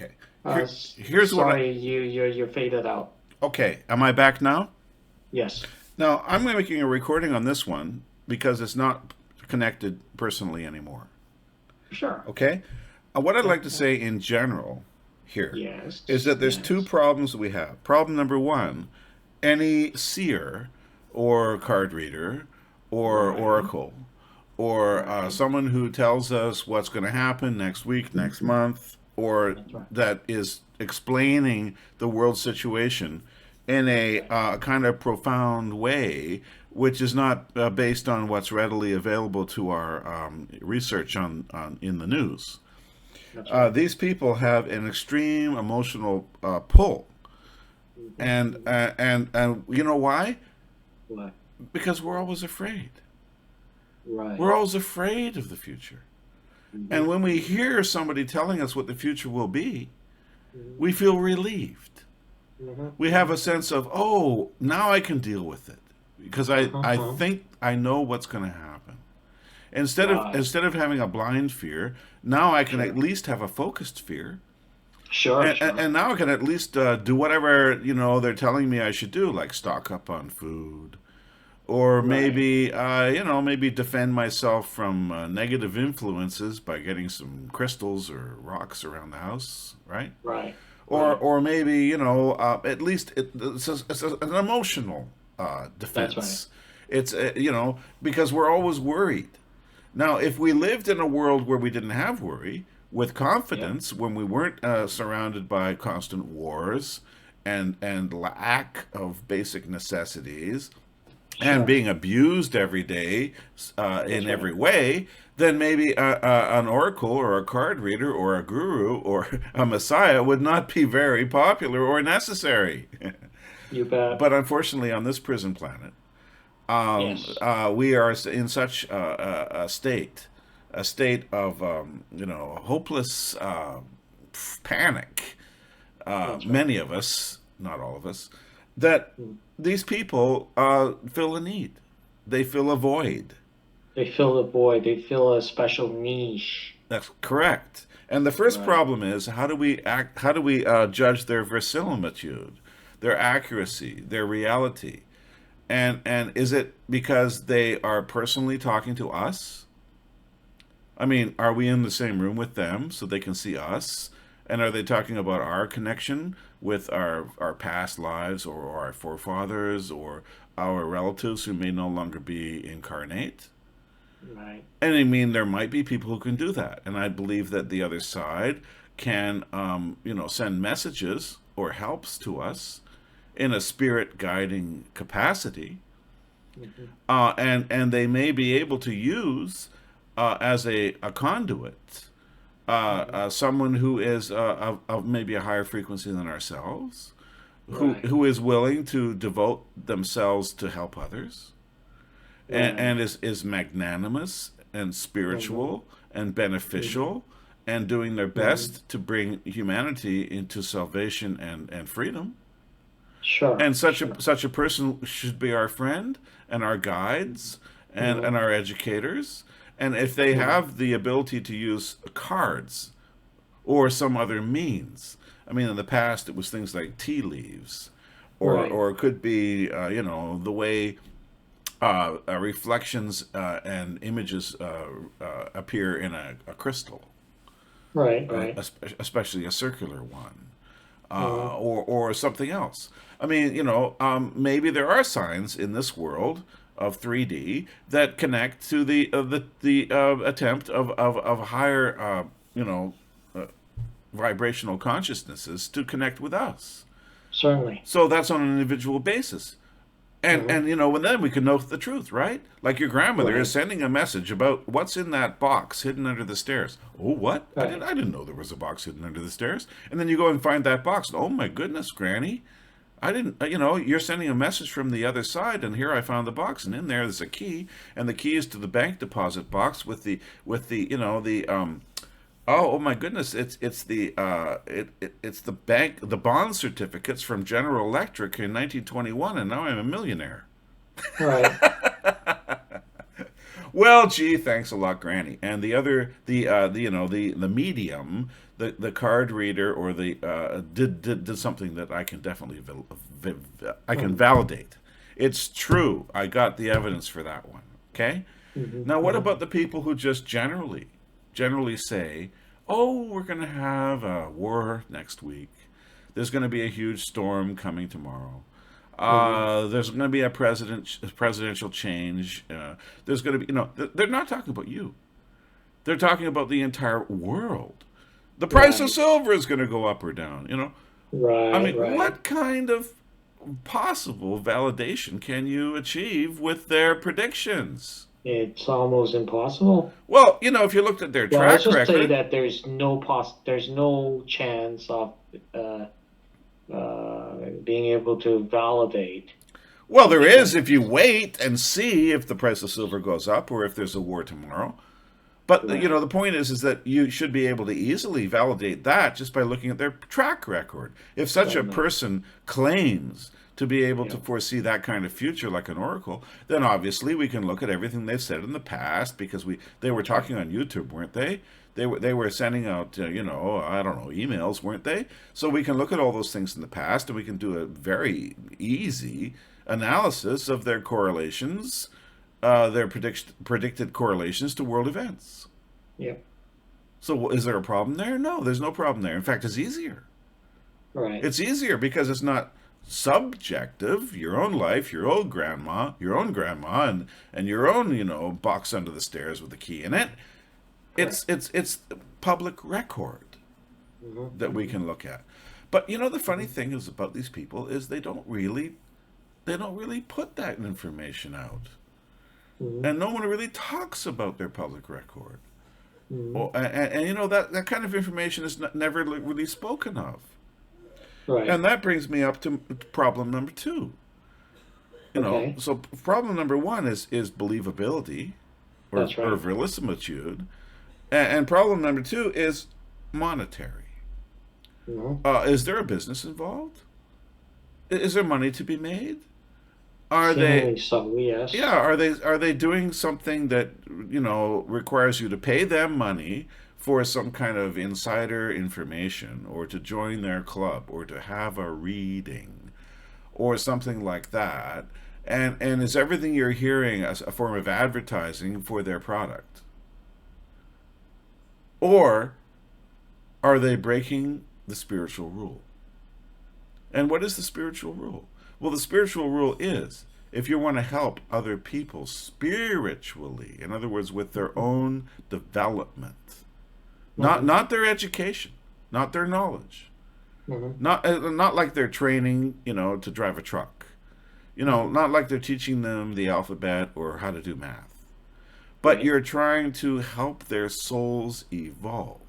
Okay. Here's what Sorry, you faded out. okay. Am I back now? Yes. Now, I'm making a recording on this one because it's not connected personally anymore. Sure. Okay? What I'd Yeah, like to yeah. say in general here is Yes. that there's two Yes. problems we have. Problem number one, any seer or card reader or Right. oracle or Right. someone who tells us what's going to happen next week, next month, or That's right. that is explaining the world situation in That's a right. kind of profound way, which is not based on what's readily available to our research on in the news. That's right. These people have an extreme emotional pull, Hmm. and you know why? Right. Because we're always afraid. We're Right. always afraid of the future. Hmm. And when we Hmm. hear somebody telling us what the future will be, Hmm. we feel relieved. Hmm. We have a Hmm. sense of, oh, now I can deal with it because I Uh-huh. think I know what's going to happen. Right. Instead of having a blind fear, now I can at Sure. least have a focused fear. Sure. Sure. And now I can at least do whatever they're telling me I should do, like stock up on food, or Right. maybe maybe defend myself from negative influences by getting some crystals or rocks around the house, right? Right. Right. Or maybe at least it's an emotional That's right. defense. It's because we're always worried. Now, if we lived in a world where we didn't have worry, with Yep. confidence, when we weren't surrounded by constant wars and lack of basic necessities, and Sure. being abused every day in That's right. every way, then maybe an oracle or a card reader or a guru or a messiah would not be very popular or necessary. You bet. But unfortunately, on this prison planet, Yes. we are in such a state of hopeless panic. That's right. Many of us, not all of us, that Mm. these people feel a need. They feel a void. They fill the void. They fill a special niche. That's correct. And the first Right. problem is how do we act? How do we judge their verisimilitude, their accuracy, their reality? And is it because they are personally talking to us? I mean, are we in the same room with them so they can see us? And are they talking about our connection with our past lives or our forefathers or our relatives who may no longer be incarnate? Right. And I mean, there might be people who can do that. And I believe that the other side can, send messages or helps to us in a spirit guiding capacity. Hmm. And they may be able to use as a conduit Hmm. someone who is of maybe a higher frequency than ourselves, Right. who is willing to devote themselves to help others, Right. and is magnanimous and Hmm. spiritual and Hmm. beneficial and doing their Hmm. best to bring humanity into salvation and freedom. Sure. And Sure. such a person should be our friend and our guides and Hmm. our educators. And if they Hmm. have the ability to use cards or some other means, I mean, in the past it was things like tea leaves, Right. or it could be the way reflections and images appear in a crystal, Right. Right. especially a circular one, Hmm. or something else. I mean, maybe there are signs in this world of 3D that connect to the attempt of higher you know uh, vibrational consciousnesses to connect with us. Certainly. So that's on an individual basis. Hmm. And when then we can know the truth, right? Like your grandmother is Right. sending a message about what's in that box hidden under the stairs. Oh, what? Right. I didn't know there was a box hidden under the stairs. And then you go and find that box. Oh my goodness, Granny. I didn't, you're sending a message from the other side, and here I found the box, and in there's a key, and the key is to the bank deposit box with the, the oh my goodness, it's the bond certificates from General Electric in 1921, and now I'm a millionaire. Right. Well, gee, thanks a lot, Granny. And the medium, the card reader, or the did something that I can definitely I can Mm-hmm. validate. It's true. I got the evidence for that one. Okay. Mm-hmm. Now, what Mm-hmm. about the people who just generally say, "Oh, we're going to have a war next week. There's going to be a huge storm coming tomorrow. Mm-hmm. There's going to be a presidential change. There's going to be, they're not talking about you. They're talking about the entire world. The price of Right. silver is going to go up or down. I Right. mean, Right. what kind of possible validation can you achieve with their predictions? It's almost impossible. Well, if you looked at their Well, let's track just say record, that there's no chance of uh, being able to validate well, there such is if you things. wait and see if the price of silver goes up or if there's a war tomorrow. But Right. the point is that you should be able to easily validate that just by looking at their track record. If such Well, a no. person claims to be able to Yeah. foresee that kind of future like an oracle, then obviously we can look at everything they've said in the past because they were Right. talking on YouTube, weren't they? They were sending out I don't know, emails, weren't they? So we can look at all those things in the past and we can do a very easy analysis of their correlations, their predicted correlations to world events. Yeah. So is there a problem there? No, there's no problem there. In fact, it's easier. Right. It's easier because it's not subjective. Your own life, your own grandma, and your own box under the stairs with the key in it. Correct. It's public record Mm-hmm. that we Mm-hmm. can look at. But the funny Mm-hmm. thing is about these people is they don't really put that information out, Mm-hmm. and no one really talks about their public record. Mm-hmm. Well, and that kind of information is never really spoken of. Right. And that brings me up to problem number two. Okay. So problem number one is believability or, That's or right. verisimilitude, and problem number two is monetary. Mm-hmm. Is there a business involved? Is there money to be made? Are they Seemingly so, Yeah, yes. are they doing something that requires you to pay them money for some kind of insider information or to join their club or to have a reading or something like that? And is everything you're hearing a form of advertising for their product? Or are they breaking the spiritual rule? And what is the spiritual rule? Well, the spiritual rule is if you want to help other people spiritually, in other words, with their own development, not Mm-hmm. not their education, not their knowledge, Mm-hmm. not like they're training, to drive a truck, Mm-hmm. not like they're teaching them the alphabet or how to do math, but Right. you're trying to help their souls evolve.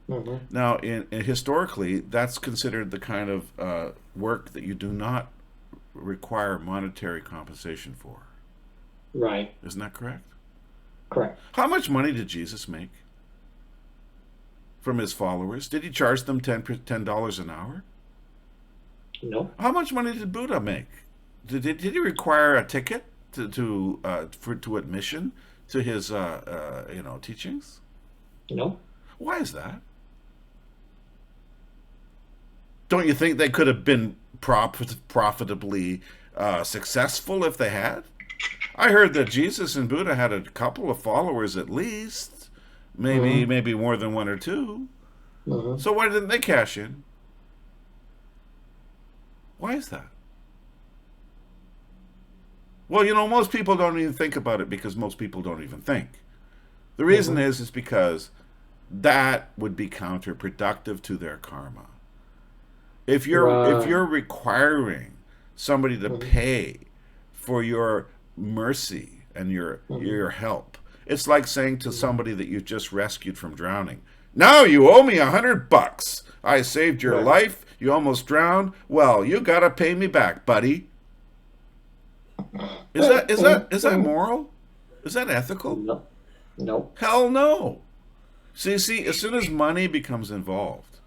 Mm-hmm. Now, historically, that's considered the kind of work that you do not require monetary compensation for. Right. Isn't that correct? Correct. How much money did Jesus make from his followers? Did he charge them $10 an hour? No. How much money did Buddha make? Did he require a ticket to admission to his teachings? No. Why is that? Don't you think they could have been profitably successful if they had? I heard that Jesus and Buddha had a couple of followers at least, maybe Mm-hmm. maybe more than one or two. Mm-hmm. So why didn't they cash in? Why is that? Well, most people don't even think about it because most people don't even think. The reason Mm-hmm. is because that would be counterproductive to their karma. If you're Right. requiring somebody to Mm-hmm. pay for your mercy and your Mm-hmm. your help, it's like saying to Mm-hmm. somebody that you've just rescued from drowning, "Now you owe me $100. I saved your Right. life. You almost drowned. Well, you gotta pay me back, buddy." Is that is that is that moral? Is that ethical? No. No. Hell no. See, as soon as money becomes involved,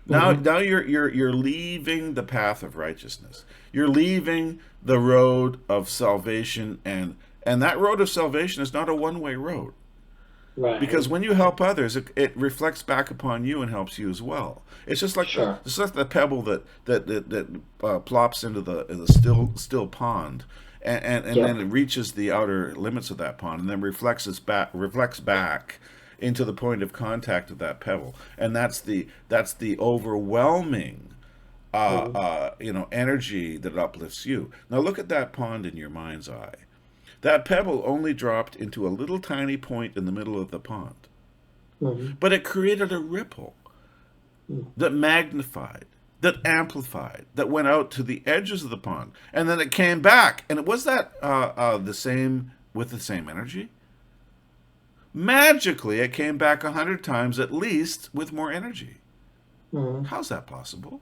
now, Mm-hmm. now you're leaving the path of righteousness. You're leaving the road of salvation And that road of salvation is not a one-way road. Because Right. when you help others, it reflects back upon you and helps you as well. Sure. It's like the pebble that plops into the still pond, and then Yep. it reaches the outer limits of that pond, and then reflects back into the point of contact of that pebble, and that's the overwhelming Mm-hmm. energy that uplifts you. Now look at that pond in your mind's eye. That pebble only dropped into a little tiny point in the middle of the pond, Mm-hmm. but it created a ripple that magnified, that amplified, that went out to the edges of the pond, and then it came back. And was that the same with the same energy? Magically, it came back 100 times at least with more energy. Mm-hmm. How's that possible?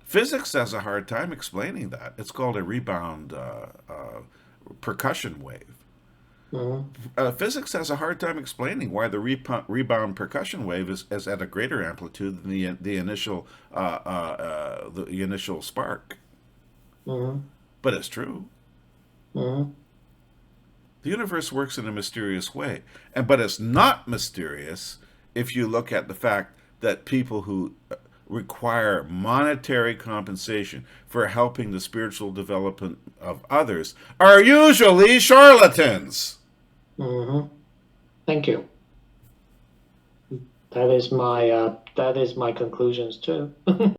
Physics has a hard time explaining that. It's called a rebound percussion wave. Mm-hmm. Physics has a hard time explaining why the rebound percussion wave is at a greater amplitude than the initial spark. Mm-hmm. But it's true. Mm-hmm. The universe works in a mysterious way, but it's not mysterious if you look at the fact that people who require monetary compensation for helping the spiritual development of others are usually charlatans. Mm-hmm. Thank you. That is my conclusions too.